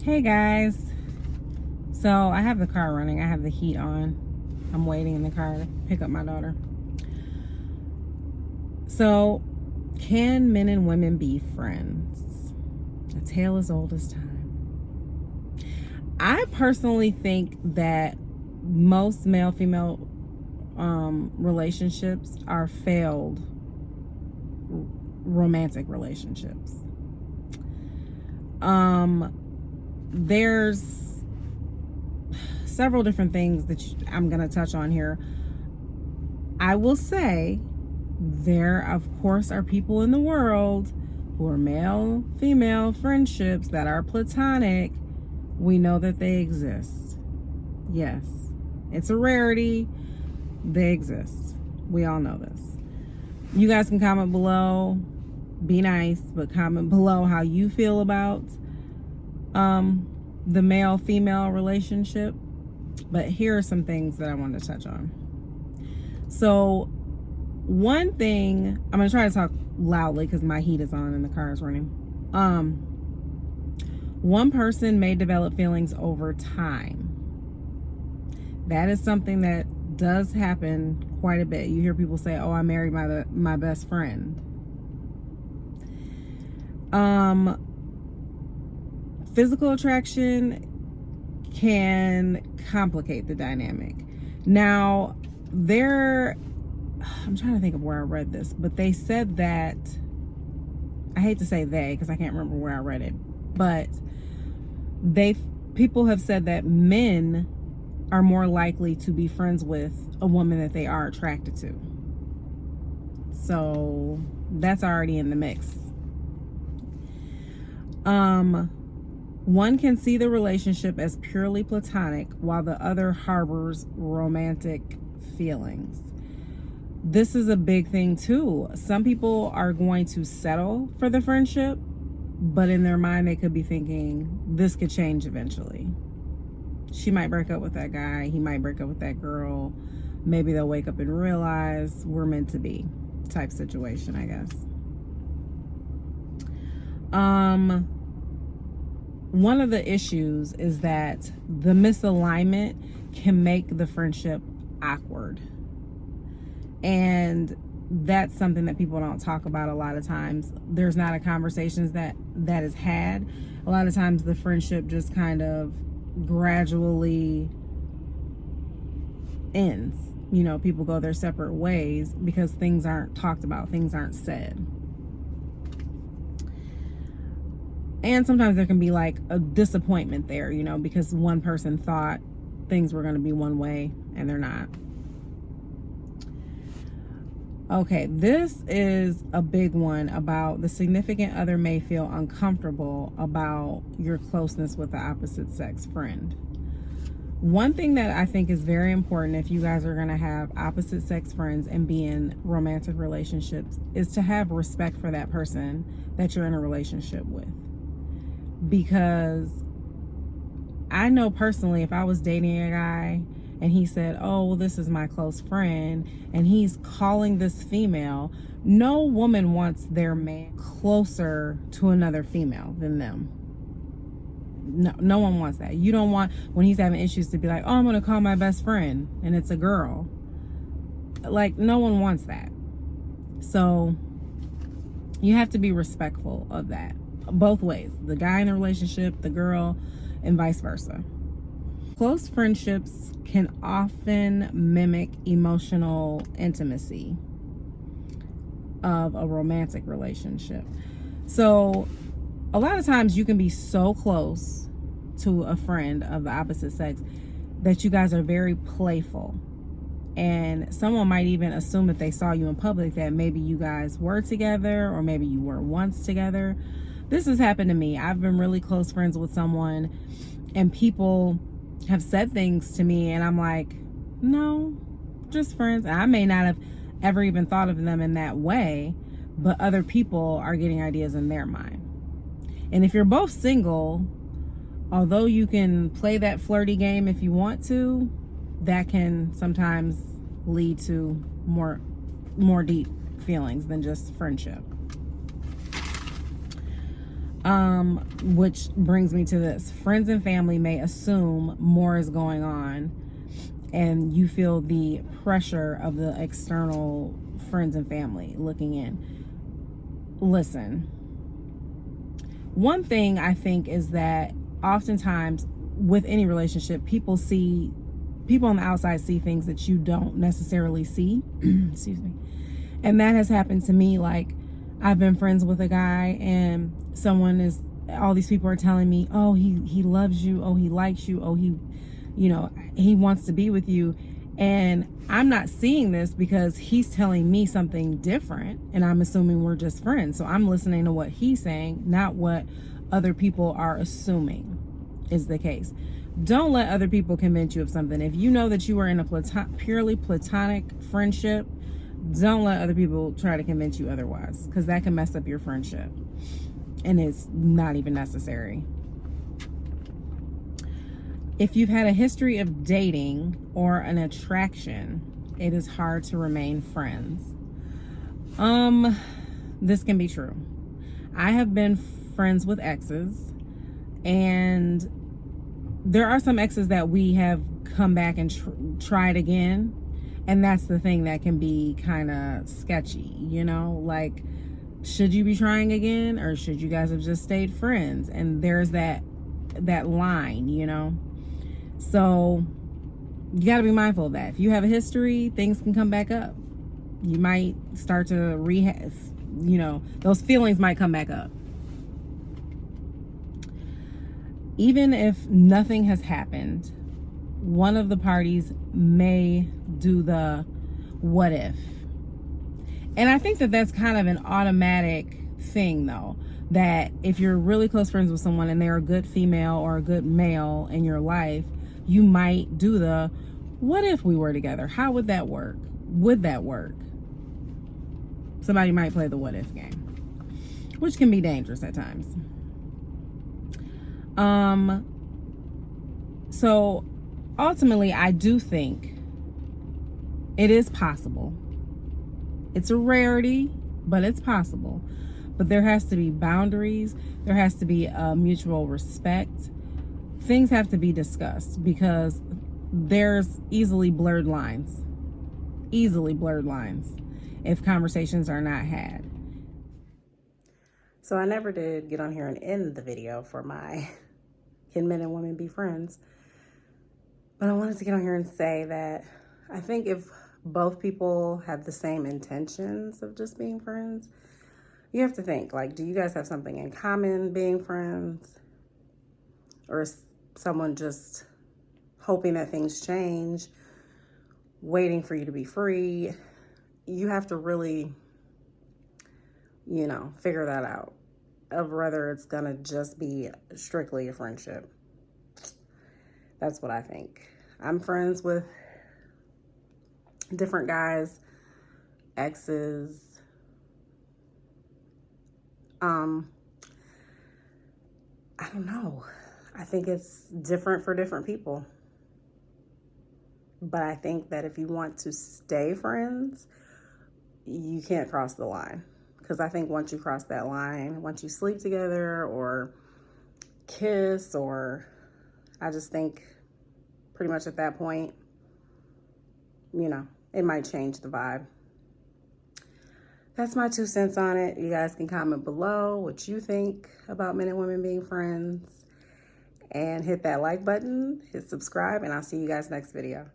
Hey guys, so I have the car running. I have the heat on. I'm waiting in the car to pick up my daughter. So, can men and women be friends? A tale as old as time. I personally think that most male-female relationships are failed romantic relationships. There's several different things that I'm going to touch on here. I will say there, of course, are people in the world who are male-female friendships that are platonic. We know that they exist. Yes, it's a rarity. They exist. We all know this. You guys can comment below. Be nice, but comment below how you feel about the male-female relationship. But here are some things that I wanted to touch on. So one thing, I'm going to try to talk loudly because my heat is on and the car is running. One person may develop feelings over time. That is something that does happen quite a bit. You hear people say, oh, I married my best friend. Physical attraction can complicate the dynamic. Now, I'm trying to think of where I read this, but they said that, I hate to say they because I can't remember where I read it, but people have said that men are more likely to be friends with a woman that they are attracted to. So that's already in the mix. One can see the relationship as purely platonic while the other harbors romantic feelings. This is a big thing too. Some people are going to settle for the friendship, but in their mind they could be thinking this could change eventually. She might break up with that guy. He might break up with that girl. Maybe they'll wake up and realize we're meant to be type situation, I guess. One of the issues is that the misalignment can make the friendship awkward. And that's something that people don't talk about a lot of times. There's not a conversation that is had. A lot of times the friendship just kind of gradually ends. You know, people go their separate ways because things aren't talked about, things aren't said. And sometimes there can be like a disappointment there, you know, because one person thought things were going to be one way and they're not. Okay, this is a big one about the significant other may feel uncomfortable about your closeness with the opposite sex friend. One thing that I think is very important if you guys are going to have opposite sex friends and be in romantic relationships is to have respect for that person that you're in a relationship with. Because I know personally, if I was dating a guy and he said, oh, well, this is my close friend, and he's calling this female, no woman wants their man closer to another female than them. No one wants that. You don't want, when he's having issues, to be like, oh, I'm going to call my best friend, and it's a girl. Like, no one wants that. So you have to be respectful of that. Both ways, the guy in the relationship, the girl, and vice versa. Close friendships can often mimic emotional intimacy of a romantic relationship. So a lot of times you can be so close to a friend of the opposite sex that you guys are very playful. And someone might even assume if they saw you in public that maybe you guys were together or maybe you were once together. This has happened to me. I've been really close friends with someone and people have said things to me and I'm like, no, just friends. And I may not have ever even thought of them in that way, but other people are getting ideas in their mind. And if you're both single, although you can play that flirty game if you want to, that can sometimes lead to more deep feelings than just friendship. Which brings me to this. Friends and family may assume more is going on, and you feel the pressure of the external friends and family looking in. Listen, one thing I think is that oftentimes with any relationship, people on the outside see things that you don't necessarily see. Excuse me. And that has happened to me. Like, I've been friends with a guy, and all these people are telling me, oh, he loves you, oh, he likes you, oh, he wants to be with you. And I'm not seeing this because he's telling me something different, and I'm assuming we're just friends. So I'm listening to what he's saying, not what other people are assuming is the case. Don't let other people convince you of something. If you know that you are in a purely platonic friendship, don't let other people try to convince you otherwise, because that can mess up your friendship, and it's not even necessary. If you've had a history of dating or an attraction, it is hard to remain friends. This can be true. I have been friends with exes, and there are some exes that we have come back and tried again. And that's the thing that can be kind of sketchy, like, should you be trying again, or should you guys have just stayed friends? And there's that line, so you got to be mindful of that. If you have a history, things can come back up. You might start to rehab, those feelings might come back up. Even if nothing has happened, one of the parties may do the what if. And I think that that's kind of an automatic thing, though, that if you're really close friends with someone and they're a good female or a good male in your life, you might do the what if we were together? How would that work? Would that work? Somebody might play the what if game, which can be dangerous at times. So ultimately, I do think it is possible. It's a rarity, but it's possible. But there has to be boundaries. There has to be a mutual respect. Things have to be discussed, because there's easily blurred lines if conversations are not had. So I never did get on here and end the video for my Can Men and Women Be Friends? But I wanted to get on here and say that I think if both people have the same intentions of just being friends, you have to think, like, do you guys have something in common being friends? Or is someone just hoping that things change, waiting for you to be free? You have to really, figure that out, of whether it's gonna just be strictly a friendship. That's what I think. I'm friends with different guys, exes. I don't know. I think it's different for different people. But I think that if you want to stay friends, you can't cross the line. Because I think once you cross that line, once you sleep together or kiss, I just think pretty much at that point, it might change the vibe. That's my 2 cents on it. You guys can comment below what you think about men and women being friends. And hit that like button, hit subscribe, and I'll see you guys next video.